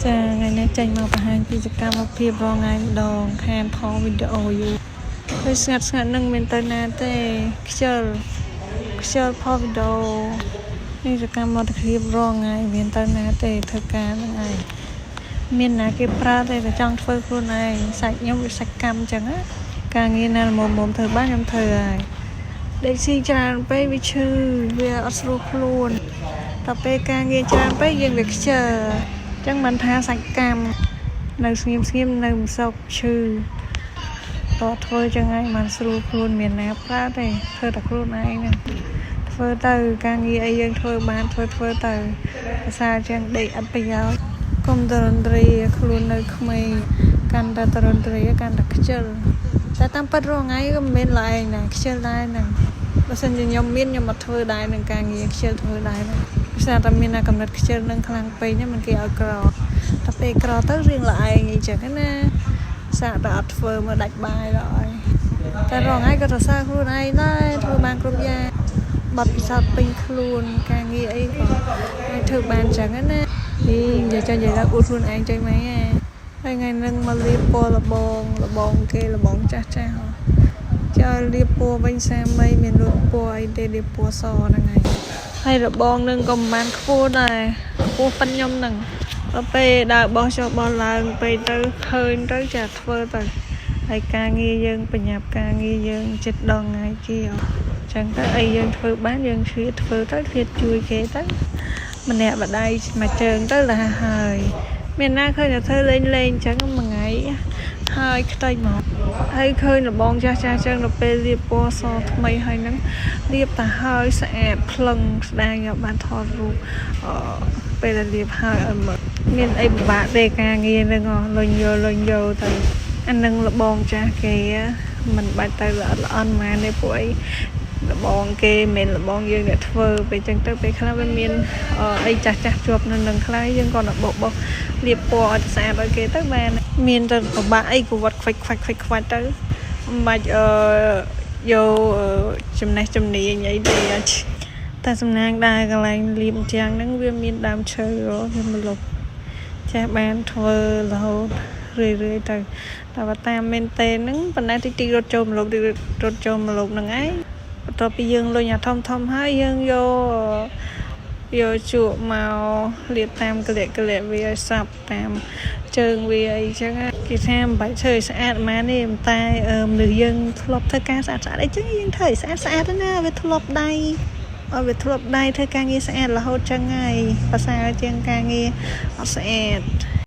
ចាថ្ងៃនេះចេញមកបង្ហាញពីសកម្មភាពរងថ្ងៃម្ដងខានថតវីដេអូយូរហើយស្ងាត់នឹងមានទៅណាទេខ្ជិលផតវីដេអូនេះសកម្មភាពរងថ្ងៃមានទៅណាទេធ្វើការហ្នឹងឯងមានណាគេប្រើតែចង់ធ្វើខ្លួនឯងសាច់ខ្ញុំវាសាច់កម្មអញ្ចឹងណាការងារណាមុំធ្វើបានខ្ញុំធ្វើហើយដេកស៊ីច្រើនពេកវាឈឺវាអត់ស្រួលខ្លួនតែពេលការងារច្រើនពេកយើងវាខ្ជិលចឹងមិនថាសាច់កម្មនៅស្ងៀមនៅមិនសុខឈឺតោះធ្វើចឹងហើយមិនស្រួលខ្លួនមានណាប្រើទេធ្វើតែខ្លួនឯងហ្នឹងធ្វើទៅការងារអីយើងធ្វើបានធ្វើទៅភាសាចឹងដេកអត់ប្រយោជន៍កុំតរន្ត្រីខ្លួននៅក្មេងកាន់តែតរន្ត្រីកាន់តែខ្ជិលតែតាមពិតរងថ្ងៃក៏មិនមែនឡើយណាខ្ជិលដែរហ្នឹងបើសិនជាខ្ញុំមានខ្ញុំអត់ធ្វើដែរនឹងការងារខ្ជិលធ្វើដែរហ្នឹងភាសាតែមានតែកំណត់ខ្ជិលនឹងខ្លាំងពេកហ្នឹងមិនគេឲ្យក្រតែពេលក្រទៅរៀងល្អឯងអីចឹងណាសាកតែអត់ធ្វើមើលដាច់បាយដល់តែរងថ្ងៃក៏សរសើរខ្លួនឯងដែរធ្វើបានគ្រប់យ៉ាងបាត់ពិសោធន៍ពេញខ្លួនការងារអីក៏ធ្វើបានចឹងណានិយាយចង់និយាយដល់អួតខ្លួនឯងចេញមកហើយថ្ងៃហ្នឹងមកលាបពណ៌លបងគេលបងចាស់ចោលលាបពណ៌វិញសាមីមានលក់ពណ៌អីទេលាបពណ៌សហ្នឹងហើយលបងនឹងក៏មិនបានខ្ពស់ដែរខ្ពស់ប៉ុនខ្ញុំហ្នឹងដល់ពេលដើរបោះចុះបោះឡើងពេលទៅឃើញទៅចាធ្វើទៅហើយការងារបញ្ញាប់ការងារយើងចិត្តដងថ្ងៃជាចឹងទៅអីយើងធ្វើបានយើងឈឺធ្វើទៅធៀបជួយគេទៅម្នាក់បដៃមួយជើងទៅlàហើយមានណាឃើញតែធ្វើលេងចឹងមួយថ្ងៃហើយខ្ទេចមកហើយឃើញលបងចាស់ចឹងដល់ពេលលាបពណ៌សថ្មីហើយហ្នឹងលាបទៅហើយស្អាតភ្លឹងស្ដាយយកបានថតរូបពេលលាបហើយឲ្យមើលមានអីពិបាកទេការងារហ្នឹងលុញយកទៅអានឹងលបងចាស់គេមិនបាច់ទៅល្អអន់ម៉ានទេពួកអីលបងគេមិនលបងយើងអ្នកធ្វើពេលចឹងទៅពេលខ្លះវាមានអីចាស់ជាប់នៅនឹងខ្លះយើងក៏បោះលាបពណ៌ឲ្យស្អាតឲ្យគេទៅបានមានទៅពិបាកអីក៏វត្តខ្វាច់ទៅមិនបាច់យកចំណេះជំនាញអីទេតែសំណាងដែរកន្លែងលាបជាងហ្នឹងវាមានដើមឈើវាមកលុបចាស់បានធ្វើរហូតរឿយទៅតែបើតាមមែនទេហ្នឹងប៉ុន្តែតិចរត់ចូលមកលុបហ្នឹងឯងបន្ទាប់ពីយើងលុញអាធំហើយយើងយកជក់មកលាបតាមកលិកវាឲ្យសាប់តាមជើងវាអីចឹងគេថាមិនបាច់ធ្វើឲ្យស្អាតម៉ានទេតែមនុស្សយើងធ្លាប់ធ្វើការស្អាតអីចឹងយើងធ្វើឲ្យស្អាតណាវាធ្លាប់ដៃធ្វើការងារស្អាតរហូតចឹងហើយភាសាជាងការងារអត់ស្អាត